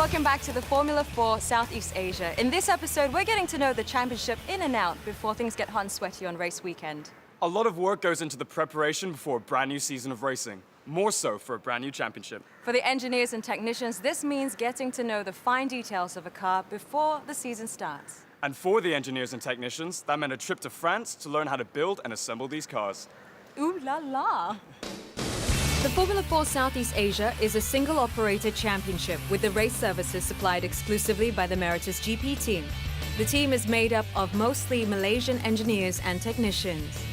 welcome back to the Formula 4 Southeast Asia. In this episode, we're getting to know the championship in and out before things get hot and sweaty on race weekend. A lot of work goes into the preparation before a brand new season of racing, more so for a brand new championship. For the engineers and technicians, this means getting to know the fine details of a car before the season starts. And for the engineers and technicians, that meant a trip to France to learn how to build and assemble these cars. Ooh la la! The Formula 4 Southeast Asia is a single-operated championship with the race services supplied exclusively by the Meritus GP team. The team is made up of mostly Malaysian engineers and technicians.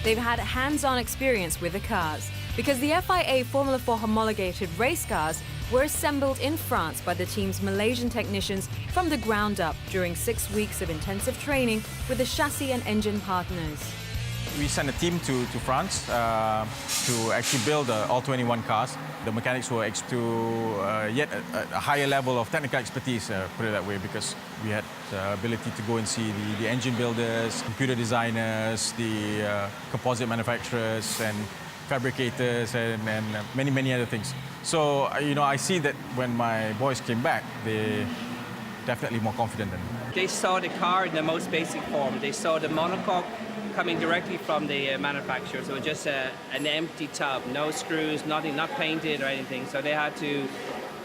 They've had hands-on experience with the cars because the FIA Formula 4 homologated race cars were assembled in France by the team's Malaysian technicians from the ground up during 6 weeks of intensive training with the chassis and engine partners. We sent a team to France to actually build all 21 cars. The mechanics were to yet a higher level of technical expertise, put it that way, because we had the ability to go and see the engine builders, computer designers, the composite manufacturers and fabricators and many, many other things. So, I see that when my boys came back, they're definitely more confident than me. They saw the car in the most basic form. They saw the monocoque coming directly from the manufacturer, so just an empty tub, no screws, nothing, not painted or anything. So they had to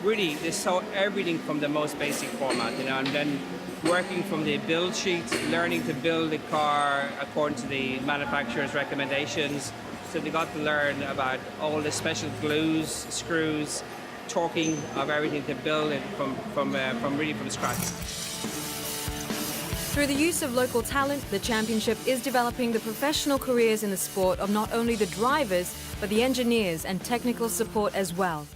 really, they saw everything from the most basic format, and then working from the build sheets, learning to build the car according to the manufacturer's recommendations. So they got to learn about all the special glues, screws, torquing of everything to build it from scratch. Through the use of local talent, the championship is developing the professional careers in the sport of not only the drivers, but the engineers and technical support as well.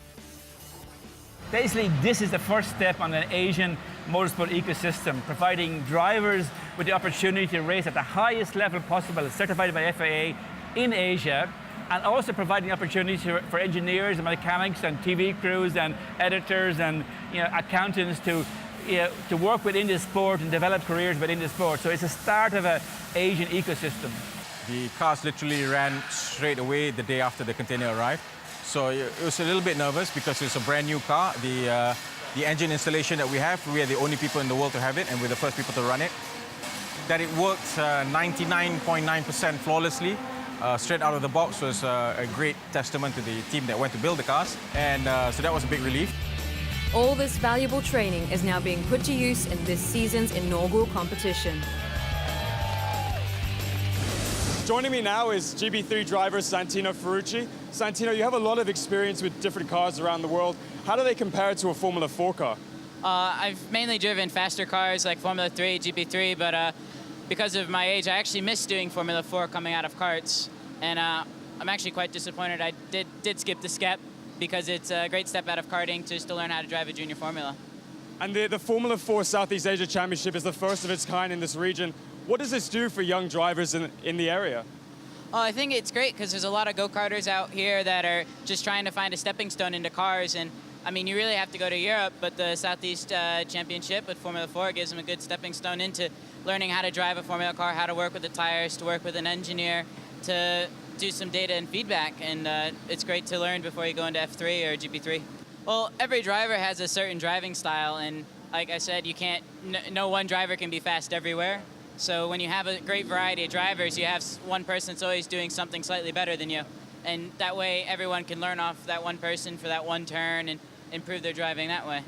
Basically, this is the first step on an Asian motorsport ecosystem, providing drivers with the opportunity to race at the highest level possible, certified by FIA in Asia, and also providing opportunities for engineers and mechanics and TV crews and editors and accountants to work within the sport and develop careers within the sport. So it's a start of an Asian ecosystem. The cars literally ran straight away the day after the container arrived. So it was a little bit nervous because it's a brand new car. The engine installation that we are the only people in the world to have it, and we're the first people to run it. That it worked 99.9% flawlessly straight out of the box was a great testament to the team that went to build the cars. And so that was a big relief. All this valuable training is now being put to use in this season's inaugural competition. Joining me now is GB3 driver Santino Ferrucci. Santino, you have a lot of experience with different cars around the world. How do they compare to a Formula 4 car? I've mainly driven faster cars like Formula 3, GP3, but because of my age, I actually missed doing Formula 4 coming out of karts. And I'm actually quite disappointed I did skip the SCEP, because it's a great step out of karting just to learn how to drive a junior formula. And the Formula 4 Southeast Asia Championship is the first of its kind in this region. What does this do for young drivers in the area? Oh, I think it's great because there's a lot of go-karters out here that are just trying to find a stepping stone into cars. And I mean, you really have to go to Europe, but the Southeast Championship with Formula 4 gives them a good stepping stone into learning how to drive a Formula car, how to work with the tires, to work with an engineer, to do some data and feedback, and it's great to learn before you go into F3 or GP3. Well, every driver has a certain driving style, and like I said, no one driver can be fast everywhere. So when you have a great variety of drivers, you have one person that's always doing something slightly better than you, and that way everyone can learn off that one person for that one turn and improve their driving that way.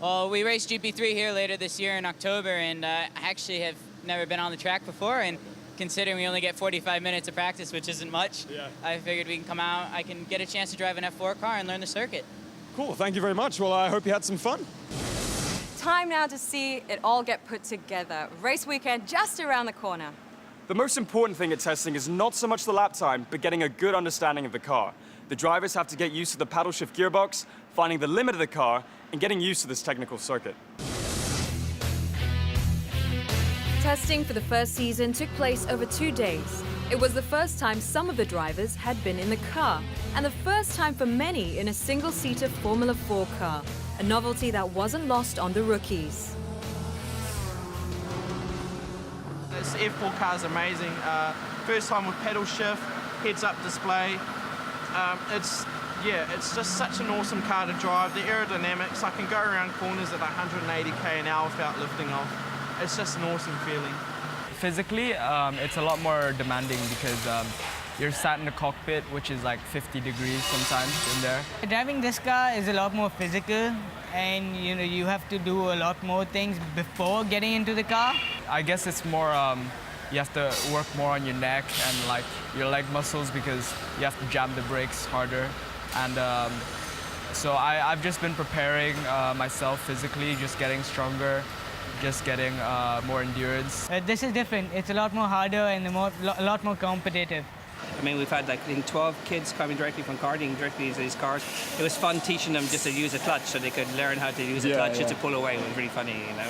Well, we race GP3 here later this year in October, and I actually have never been on the track before, and considering we only get 45 minutes of practice, which isn't much, I figured we can come out, I can get a chance to drive an F4 car and learn the circuit. Cool, thank you very much. Well, I hope you had some fun. Time now to see it all get put together. Race weekend just around the corner. The most important thing at testing is not so much the lap time, but getting a good understanding of the car. The drivers have to get used to the paddle shift gearbox, finding the limit of the car, and getting used to this technical circuit. Testing for the first season took place over 2 days. It was the first time some of the drivers had been in the car, and the first time for many in a single-seater Formula 4 car, a novelty that wasn't lost on the rookies. This F4 car is amazing. First time with paddle shift, heads-up display. It's Yeah, it's just such an awesome car to drive. The aerodynamics, I can go around corners at 180k an hour without lifting off. It's just an awesome feeling. Physically, it's a lot more demanding because you're sat in the cockpit, which is like 50 degrees sometimes in there. Driving this car is a lot more physical, and you have to do a lot more things before getting into the car. I guess it's more, you have to work more on your neck and like your leg muscles because you have to jam the brakes harder. And so I've just been preparing myself physically, just getting stronger, just getting more endurance. This is different. It's a lot more harder and a lot more competitive. I mean, we've had like, I think 12 kids coming directly from karting, directly into these cars. It was fun teaching them just to use a clutch so they could learn how to use a clutch and to pull away. It was really funny, you know.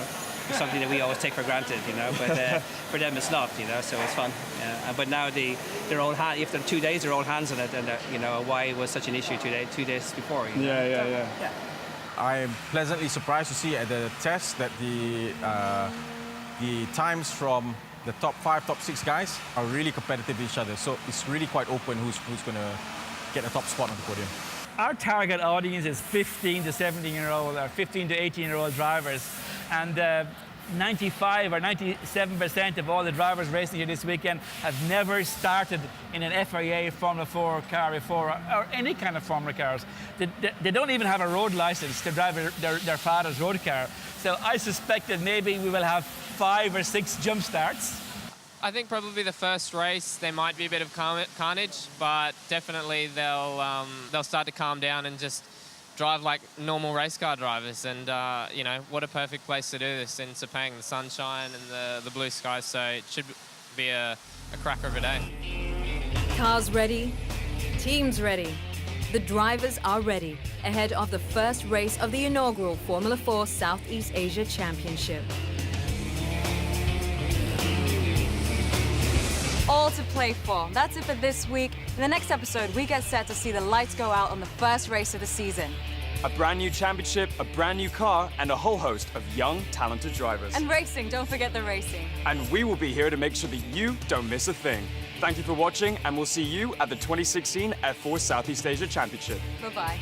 It's something that we always take for granted, you know, but for them it's not, you know, so it's fun. Yeah. But now they're all after 2 days, they're all hands on it, and you know, why it was such an issue 2 days before. You know? Yeah. I'm pleasantly surprised to see at the test that the times from the top 5, top 6 guys are really competitive with each other. So it's really quite open who's going to get a top spot on the podium. Our target audience is 15 to 17-year-old or 15 to 18-year-old drivers. And 95 or 97% of all the drivers racing here this weekend have never started in an FIA Formula 4 car before, or any kind of Formula cars. They don't even have a road license to drive their father's road car. So I suspect that maybe we will have 5 or 6 jump starts. I think probably the first race there might be a bit of carnage, but definitely they'll start to calm down and just drive like normal race car drivers. And you know, what a perfect place to do this in Sepang, the sunshine and the blue skies. So it should be a cracker of a day. Cars ready, teams ready. The drivers are ready ahead of the first race of the inaugural Formula 4 Southeast Asia Championship. All to play for. That's it for this week. In the next episode, we get set to see the lights go out on the first race of the season. A brand new championship, a brand new car, and a whole host of young, talented drivers. And racing, don't forget the racing. And we will be here to make sure that you don't miss a thing. Thank you for watching, and we'll see you at the 2016 F4 Southeast Asia Championship. Bye-bye.